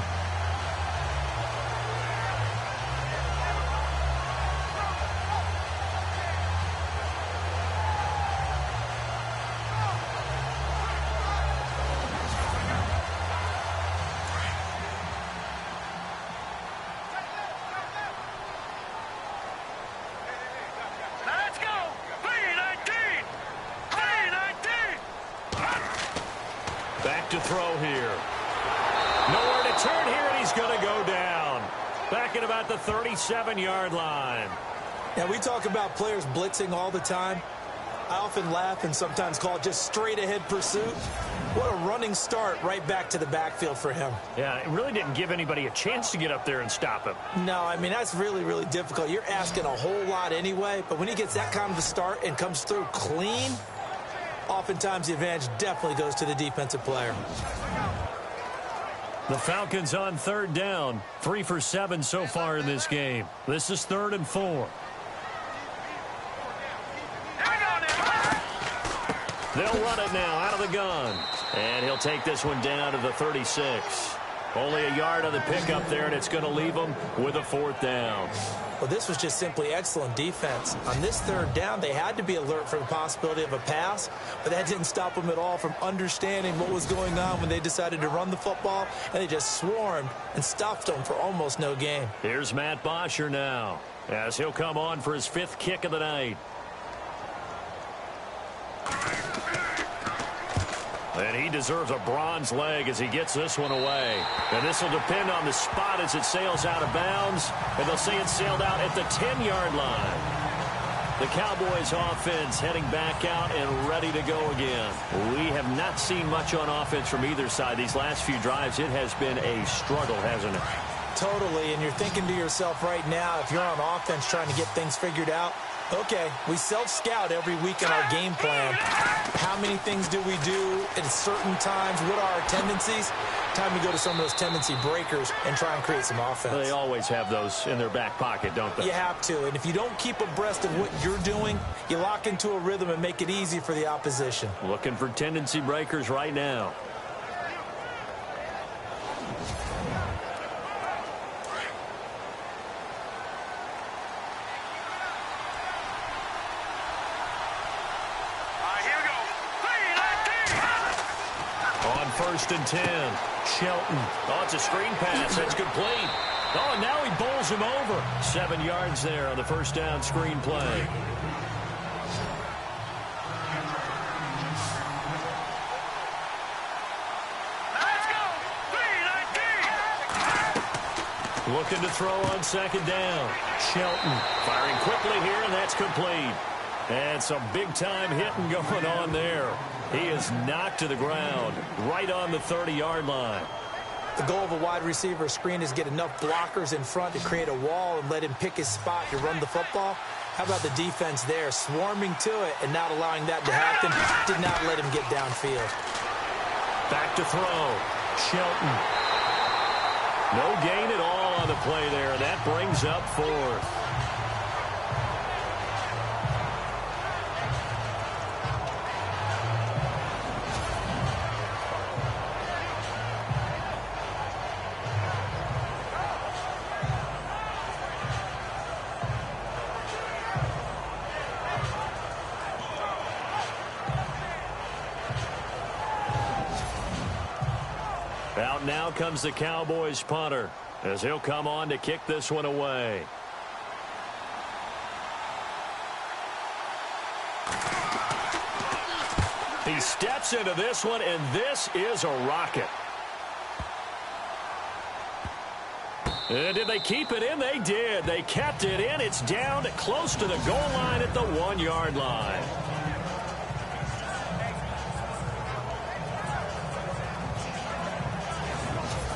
To throw here. Nowhere to turn here, and he's going to go down. Back at about the 37-yard line. Now, we talk about players blitzing all the time. I often laugh and sometimes call it just straight-ahead pursuit. What a running start right back to the backfield for him. Yeah, it really didn't give anybody a chance to get up there and stop him. No, I mean, that's really, really difficult. You're asking a whole lot anyway, but when he gets that kind of a start and comes through clean, oftentimes the advantage definitely goes to the defensive player. The Falcons on third down. 3 for 7 so far in this game. This is 3rd and 4. They'll run it now out of the gun. And he'll take this one down to the 36. Only a yard on the pickup there, and it's going to leave them with a 4th down. Well, this was just simply excellent defense. On this 3rd down, they had to be alert for the possibility of a pass, but that didn't stop them at all from understanding what was going on when they decided to run the football, and they just swarmed and stuffed them for almost no gain. Here's Matt Bosher now, as he'll come on for his 5th kick of the night. And he deserves a bronze leg as he gets this one away. And this will depend on the spot as it sails out of bounds. And they'll say it sailed out at the 10-yard line. The Cowboys offense heading back out and ready to go again. We have not seen much on offense from either side. These last few drives, it has been a struggle, hasn't it? Totally, and you're thinking to yourself right now, if you're on offense trying to get things figured out, okay, we self-scout every week in our game plan. How many things do we do at certain times? What are our tendencies? Time to go to some of those tendency breakers and try and create some offense. They always have those in their back pocket, don't they? You have to, and if you don't keep abreast of what you're doing, you lock into a rhythm and make it easy for the opposition. Looking for tendency breakers right now. On 1st and 10, Shelton. Oh, it's a screen pass. That's complete. Oh, and now he bowls him over. 7 yards there on the 1st down screen play. Let's go. 3-19. Looking to throw on 2nd down. Shelton firing quickly here, and that's complete. And some big-time hitting going on there. He is knocked to the ground right on the 30-yard line. The goal of a wide receiver screen is get enough blockers in front to create a wall and let him pick his spot to run the football. How about the defense there, swarming to it and not allowing that to happen? Did not let him get downfield. Back to throw. Shelton. No gain at all on the play there, and that brings up 4th. Out now comes the Cowboys punter as he'll come on to kick this one away. He steps into this one, and this is a rocket. And did they keep it in? They did. They kept it in. It's down to close to the goal line at the 1-yard line.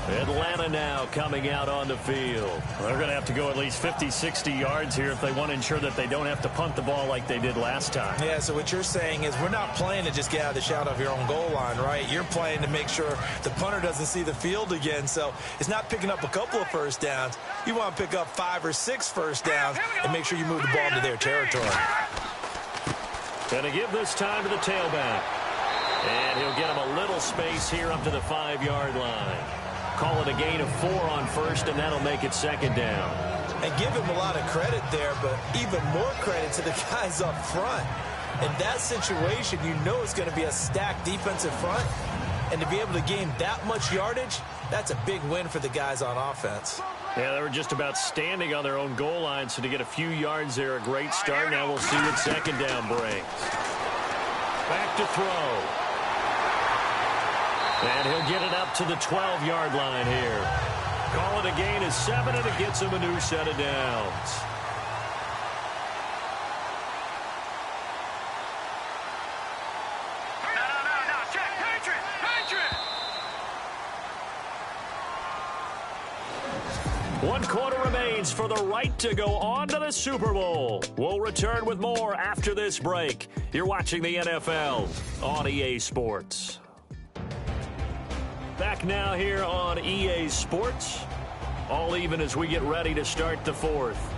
Atlanta now coming out on the field. They're going to have to go at least 50, 60 yards here if they want to ensure that they don't have to punt the ball like they did last time. Yeah, so what you're saying is we're not playing to just get out of the shadow of your own goal line, right? You're playing to make sure the punter doesn't see the field again. So it's not picking up a couple of 1st downs. You want to pick up 5 or 6 1st downs and make sure you move the ball into their territory. Going to give this time to the tailback. And he'll get him a little space here up to the 5-yard line. Call it a gain of 4 on 1st, and that'll make it 2nd down. And give him a lot of credit there, but even more credit to the guys up front. In that situation, you know it's going to be a stacked defensive front. And to be able to gain that much yardage, that's a big win for the guys on offense. Yeah, they were just about standing on their own goal line, so to get a few yards there, a great start. Now we'll see what 2nd down brings. Back to throw. And he'll get it up to the 12-yard line here. Call it a gain of 7, and it gets him a new set of downs. No, check. Patriot. 1 quarter remains for the right to go on to the Super Bowl. We'll return with more after this break. You're watching the NFL on EA Sports. Back now here on EA Sports. All even as we get ready to start the fourth.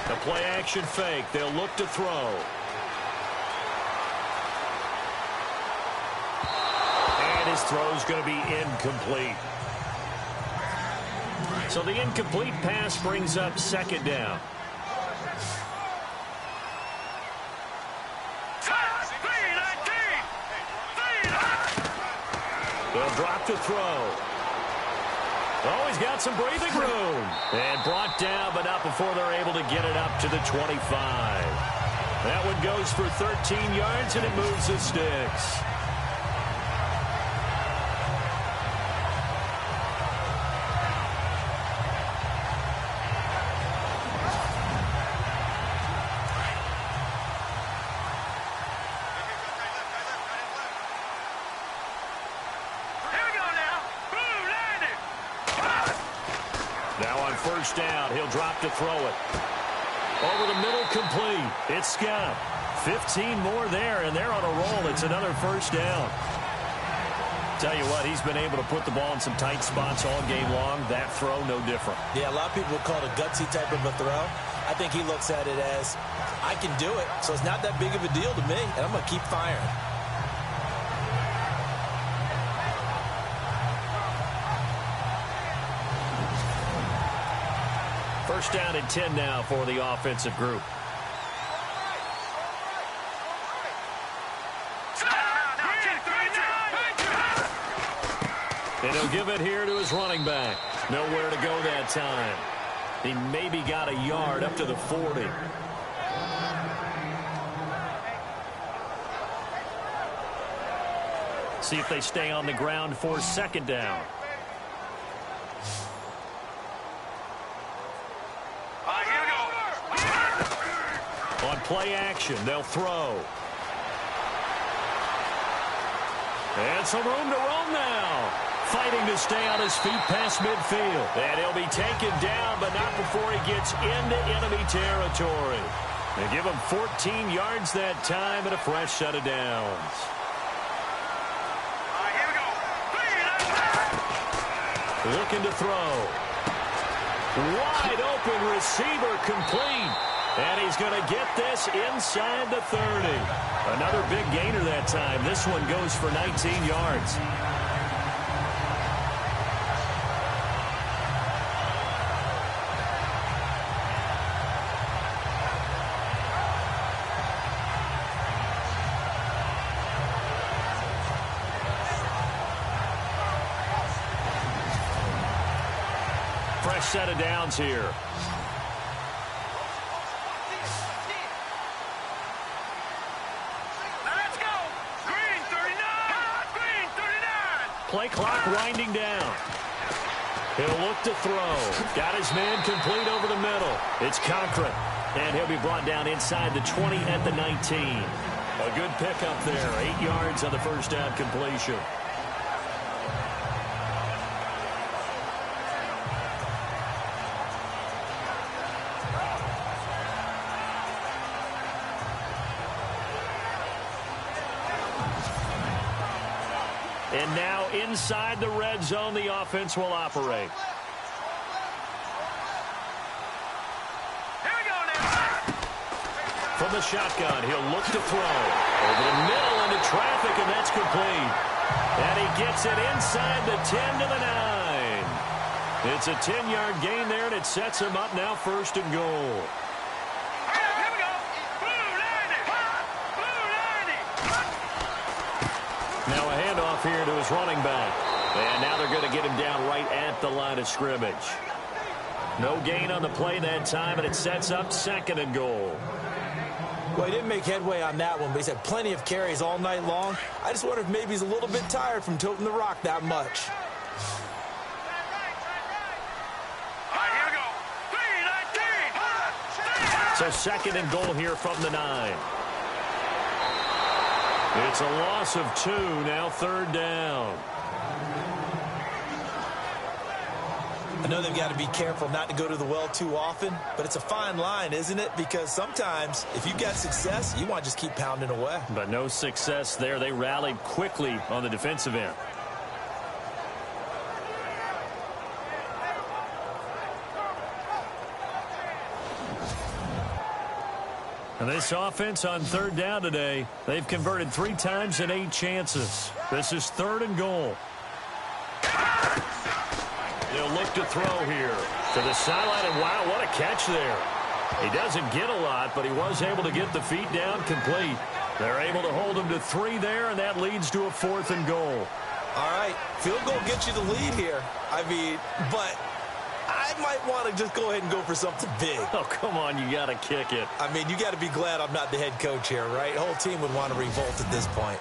The play action fake. They'll look to throw. And his throw's going to be incomplete. So the incomplete pass brings up second down. They'll drop to throw. Oh, he's got some breathing room. And brought down, but not before they're able to get it up to the 25. That one goes for 13 yards, and it moves the sticks. First down, he'll drop to throw it. Over the middle, complete. It's Scott. 15 more there, and they're on a roll. It's another first down. Tell you what, he's been able to put the ball in some tight spots all game long. That throw, no different. Yeah, a lot of people would call it a gutsy type of a throw. I think he looks at it as, I can do it, so it's not that big of a deal to me, and I'm going to keep firing. First down and 10 now for the offensive group. And he'll give it here to his running back. Nowhere to go that time. He maybe got a yard up to the 40. See if they stay on the ground for second down. On play action, they'll throw. And some room to roam now. Fighting to stay on his feet past midfield. And he'll be taken down, but not before he gets into enemy territory. They give him 14 yards that time and a fresh set of downs. Looking to throw. Wide open receiver, complete. And he's going to get this inside the 30. Another big gainer that time. This one goes for 19 yards. Fresh set of downs here. Play clock winding down. He'll look to throw. Got his man complete over the middle. It's Cochran. And he'll be brought down inside the 20 at the 19. A good pickup there. 8 yards on the first down completion. And now inside the red zone, the offense will operate. Here we go now. From the shotgun, he'll look to throw. Over the middle into traffic, and that's complete. And he gets it inside the 10 to the 9. It's a 10-yard gain there, and it sets him up now first and goal. Now a handoff here to his running back. And now they're going to get him down right at the line of scrimmage. No gain on the play that time, and it sets up second and goal. Well, he didn't make headway on that one, but he's had plenty of carries all night long. I just wonder if maybe he's a little bit tired from toting the rock that much. So second and goal here from the 9. It's a loss of 2, now 3rd down. I know they've got to be careful not to go to the well too often, but it's a fine line, isn't it? Because sometimes if you've got success, you want to just keep pounding away. But no success there. They rallied quickly on the defensive end. And this offense on 3rd down today, they've converted 3 times in 8 chances. This is 3rd and goal. They'll look to throw here to the sideline, and wow, what a catch there. He doesn't get a lot, but he was able to get the feet down complete. They're able to hold him to 3 there, and that leads to a 4th and goal. All right, field goal gets you the lead here. I mean, but I might want to just go ahead and go for something big. Oh, come on, you got to kick it. I mean, you got to be glad I'm not the head coach here, right? The whole team would want to revolt at this point.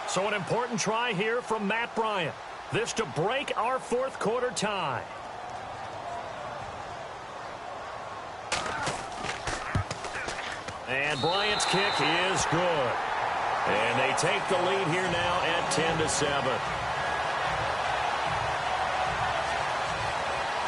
So an important try here from Matt Bryant. This to break our 4th quarter tie. And Bryant's kick is good. And they take the lead here now at 10-7.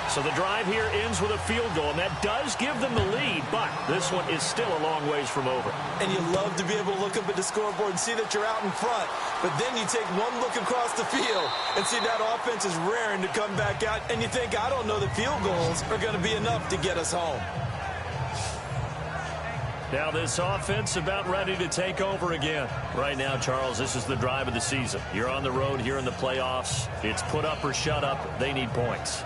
So the drive here ends with a field goal, and that does give them the lead, but this one is still a long ways from over. And you love to be able to look up at the scoreboard and see that you're out in front, but then you take one look across the field and see that offense is raring to come back out, and you think, I don't know that field goals are going to be enough to get us home. Now this offense about ready to take over again. Right now, Charles, this is the drive of the season. You're on the road here in the playoffs. It's put up or shut up. They need points.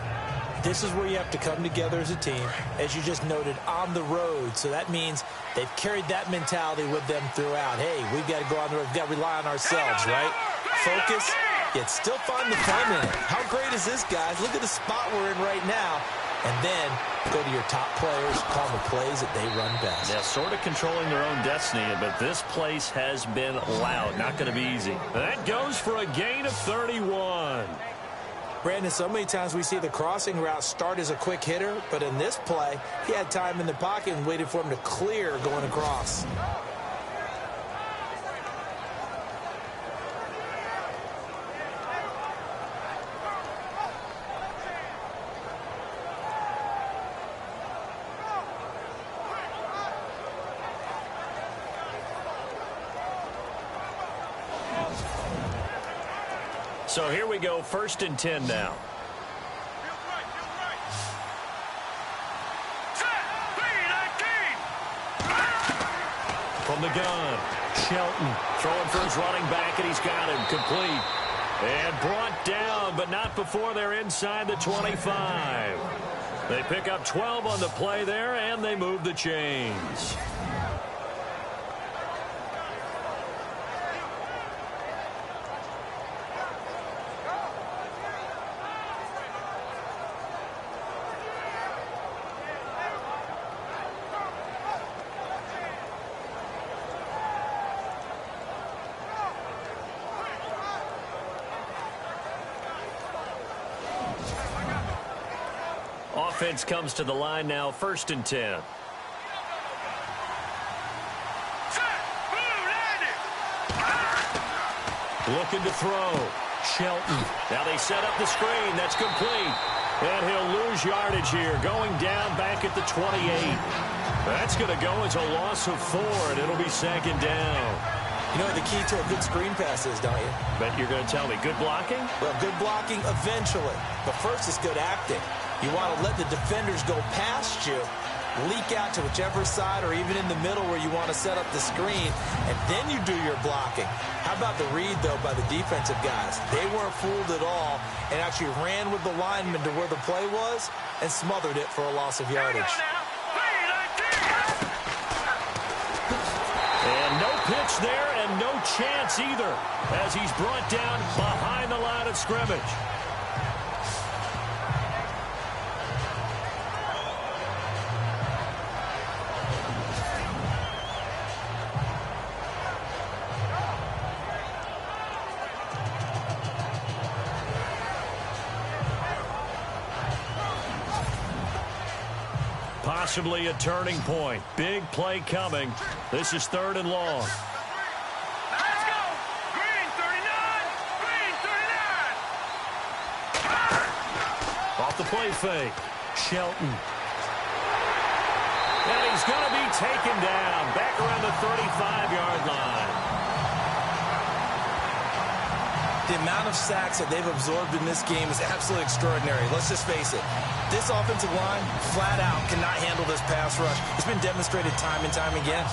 This is where you have to come together as a team, as you just noted, on the road. So that means they've carried that mentality with them throughout. Hey, we've got to go on the road. We've got to rely on ourselves, right? Focus, yet still find the fun in it. How great is this, guys? Look at the spot we're in right now. And then go to your top players, call the plays that they run best. Yeah, sort of controlling their own destiny, but this place has been loud. Not going to be easy. That goes for a gain of 31. Brandon, so many times we see the crossing route start as a quick hitter, but in this play, he had time in the pocket and waited for him to clear going across. So here we go, 1st and 10 now. From the gun, Shelton throwing for his running back, and he's got him complete. And brought down, but not before they're inside the 25. They pick up 12 on the play there, and they move the chains. Offense comes to the line now, 1st and 10. Looking to throw. Shelton. Now they set up the screen. That's complete. And he'll lose yardage here. Going down back at the 28. That's going to go as a loss of 4, and it'll be 2nd down. You know what the key to a good screen pass is, don't you? Bet you're going to tell me. Good blocking? Well, good blocking eventually. But first is good acting. You want to let the defenders go past you, leak out to whichever side or even in the middle where you want to set up the screen, and then you do your blocking. How about the read, though, by the defensive guys? They weren't fooled at all and actually ran with the lineman to where the play was and smothered it for a loss of yardage. And no pitch there and no chance either as he's brought down behind the line of scrimmage. Possibly a turning point. Big play coming. This is 3rd and long. Let's go! the play fake. Shelton. And he's going to be taken down back around the 35-yard line. The amount of sacks that they've absorbed in this game is absolutely extraordinary. Let's just face it. This offensive line, flat out, cannot handle this pass rush. It's been demonstrated time and time again.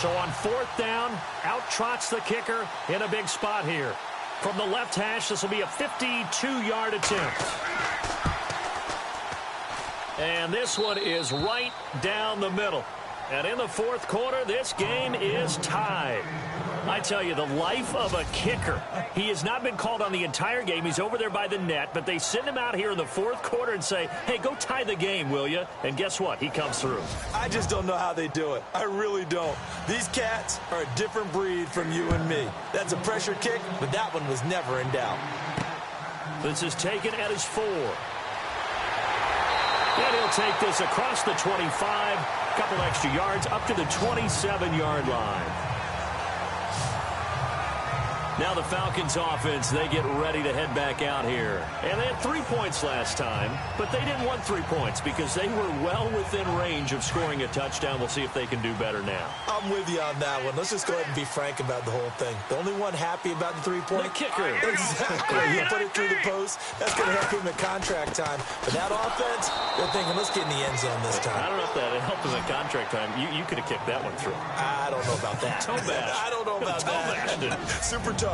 So on fourth down, out trots the kicker in a big spot here. From the left hash, this will be a 52-yard attempt. And this one is right down the middle. And in the fourth quarter, this game is tied. I tell you, the life of a kicker. He has not been called on the entire game. He's over there by the net, but they send him out here in the fourth quarter and say, hey, go tie the game, will you? And guess what? He comes through. I just don't know how they do it. I really don't. These cats are a different breed from you and me. That's a pressure kick, but that one was never in doubt. This is taken at his 4. And he'll take this across the 25, a couple extra yards, up to the 27-yard line. Now the Falcons offense, they get ready to head back out here. And they had 3 points last time, but they didn't want 3 points because they were well within range of scoring a touchdown. We'll see if they can do better now. I'm with you on that one. Let's just go ahead and be frank about the whole thing. The only one happy about the 3-point? The kicker. Exactly. You put it through the post. That's going to help him at contract time. But that offense, they're thinking, let's get in the end zone this time. I don't know if that helped him at contract time. You could have kicked that one through. I don't know about that. Toe bash. I don't know about that. Super toe.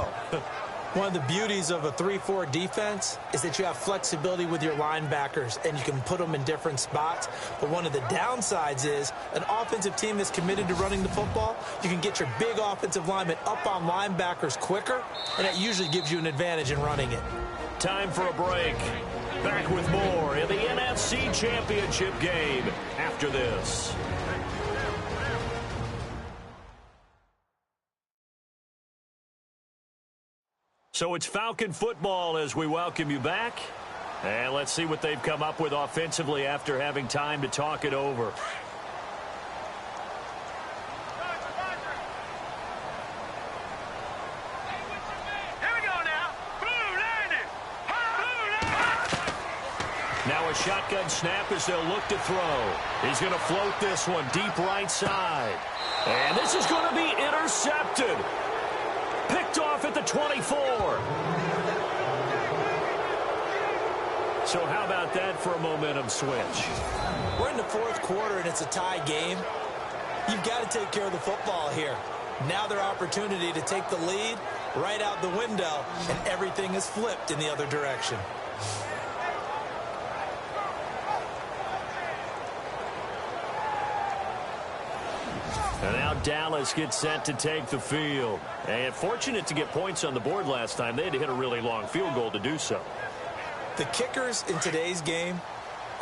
One of the beauties of a 3-4 defense is that you have flexibility with your linebackers and you can put them in different spots. But one of the downsides is an offensive team that's committed to running the football, you can get your big offensive linemen up on linebackers quicker, and that usually gives you an advantage in running it. Time for a break. Back with more in the NFC Championship game after this. So it's Falcon football as we welcome you back. And let's see what they've come up with offensively after having time to talk it over. Here we go now. Blue landed. Now a shotgun snap as they'll look to throw. He's going to float this one deep right side. And this is going to be intercepted. Picked off at the 24. So how about that for a momentum switch? We're in the fourth quarter and it's a tie game. You've got to take care of the football here. Now their opportunity to take the lead right out the window, and everything is flipped in the other direction. And now Dallas gets set to take the field. And fortunate to get points on the board last time. They had to hit a really long field goal to do so. The kickers in today's game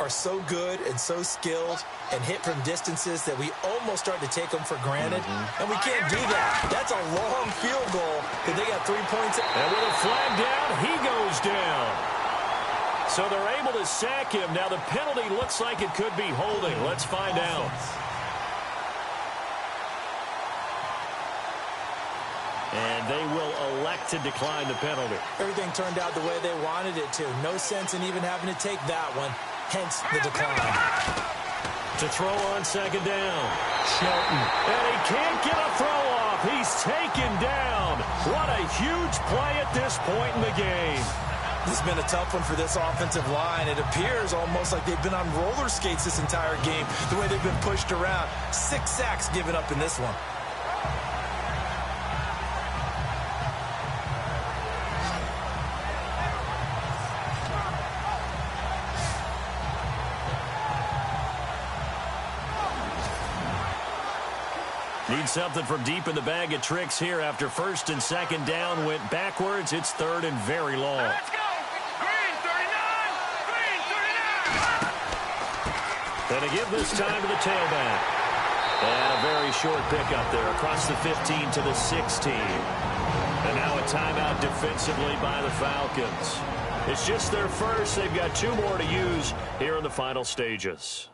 are so good and so skilled and hit from distances that we almost start to take them for granted. And we can't do that. That's a long field goal that they got 3 points. And with a flag down, he goes down. So they're able to sack him. Now the penalty looks like it could be holding. Let's find out. And they will elect to decline the penalty. Everything turned out the way they wanted it to. No sense in even having to take that one. Hence the decline. To throw on second down. Shelton. And he can't get a throw off. He's taken down. What a huge play at this point in the game. This has been a tough one for this offensive line. It appears almost like they've been on roller skates this entire game, the way they've been pushed around. 6 sacks given up in this one. Need something from deep in the bag of tricks here after first and second down went backwards. It's third and very long. Let's go. Green 39. Green 39. And to give this time to the tailback. And a very short pickup there across the 15 to the 16. And now a timeout defensively by the Falcons. It's just their first. They've got 2 more to use here in the final stages.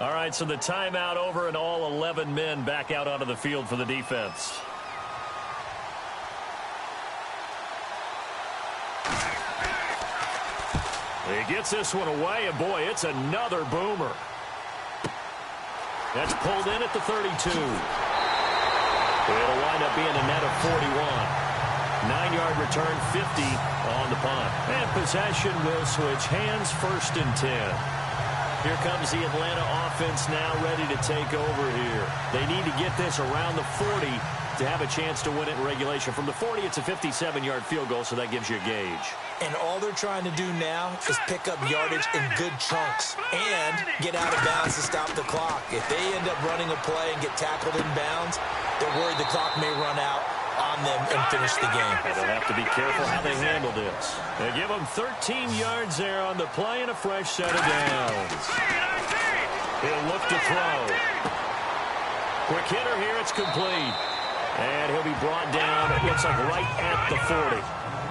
All right, so the timeout over and all 11 men back out onto the field for the defense. He gets this one away, and boy, it's another boomer. That's pulled in at the 32. It'll wind up being a net of 41. 9-yard return, 50 on the punt. And possession will switch hands, 1st and 10. Here comes the Atlanta offense now ready to take over here. They need to get this around the 40 to have a chance to win it in regulation. From the 40, it's a 57-yard field goal, so that gives you a gauge. And all they're trying to do now is pick up yardage in good chunks and get out of bounds to stop the clock. If they end up running a play and get tackled in bounds, they're worried the clock may run out on them and finish the game. They'll have to be careful how they handle this. They give them 13 yards there on the play and a fresh set of downs. He'll look to throw. Quick hitter here, it's complete. And he'll be brought down, it looks like right at the 40.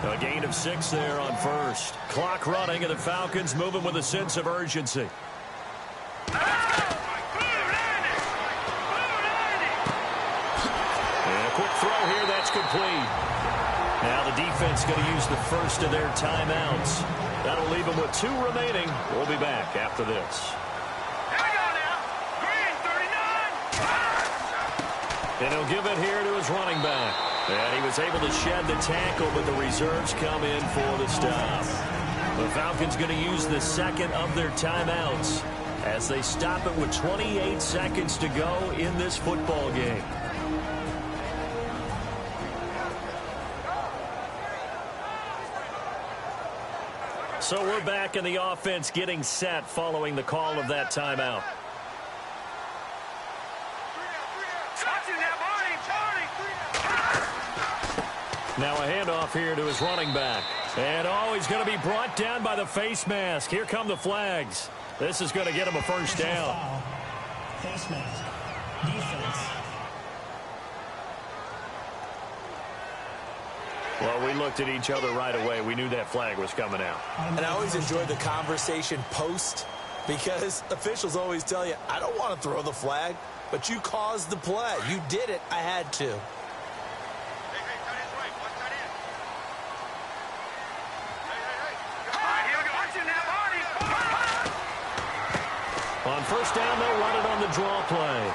A gain of 6 there on 1st. Clock running, and the Falcons moving with a sense of urgency. And a quick throw here, that's complete. Now the defense going to use the first of their timeouts. That'll leave them with 2 remaining. We'll be back after this. And he'll give it here to his running back. And he was able to shed the tackle, but the reserves come in for the stop. The Falcons going to use the second of their timeouts as they stop it with 28 seconds to go in this football game. So we're back in the offense getting set following the call of that timeout. Now a handoff here to his running back. And, he's going to be brought down by the face mask. Here come the flags. This is going to get him a first down. Face mask. Defense. Well, we looked at each other right away. We knew that flag was coming out. And I always enjoy the conversation post because officials always tell you, I don't want to throw the flag, but you caused the play. You did it. I had to. On first down, they'll run it on the draw play.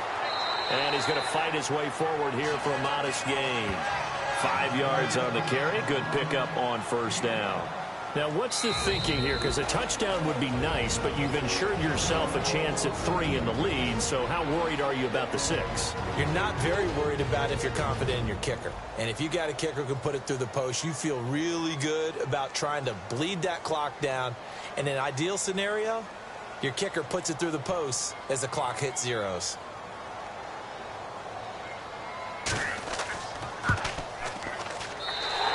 And he's going to fight his way forward here for a modest gain. 5 yards on the carry. Good pickup on first down. Now, what's the thinking here? Because a touchdown would be nice, but you've ensured yourself a chance at 3 in the lead. So how worried are you about the 6? You're not very worried about it if you're confident in your kicker. And if you got a kicker who can put it through the post, you feel really good about trying to bleed that clock down. In an ideal scenario, your kicker puts it through the post as the clock hits zeros.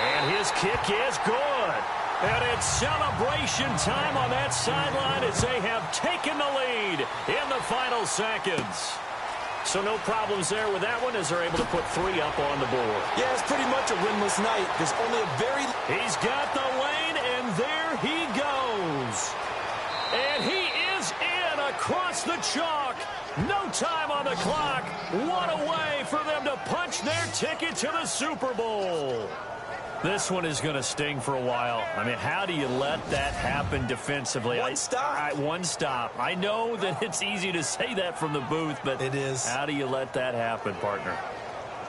And his kick is good. And it's celebration time on that sideline as they have taken the lead in the final seconds. So no problems there with that one as they're able to put 3 up on the board. Yeah, it's pretty much a winless night. There's only a very... He's got the lane, and there he goes. And he is in across the chalk. No time on the clock. One away for them to punch their ticket to the Super Bowl. This one is going to sting for a while. I mean, how do you let that happen defensively? One stop. I know that it's easy to say that from the booth, but it is. How do you let that happen, partner?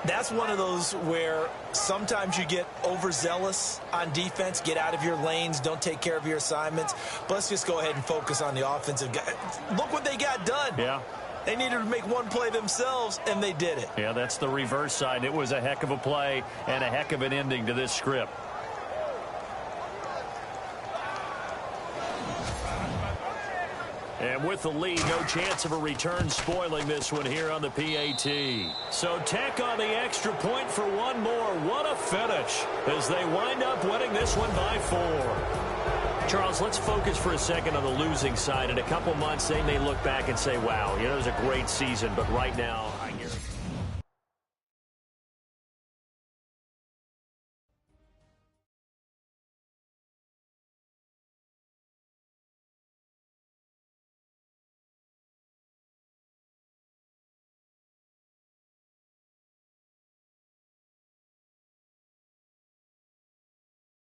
That's one of those where sometimes you get overzealous on defense, get out of your lanes, don't take care of your assignments. But let's just go ahead and focus on the offensive guy. Look what they got done. Yeah. They needed to make one play themselves, and they did it. Yeah, that's the reverse side. It was a heck of a play and a heck of an ending to this script. And with the lead, no chance of a return spoiling this one here on the PAT. So tack on the extra point for one more. What a finish as they wind up winning this one by 4. Charles, let's focus for a second on the losing side. In a couple months, they may look back and say, wow, it was a great season. But right now,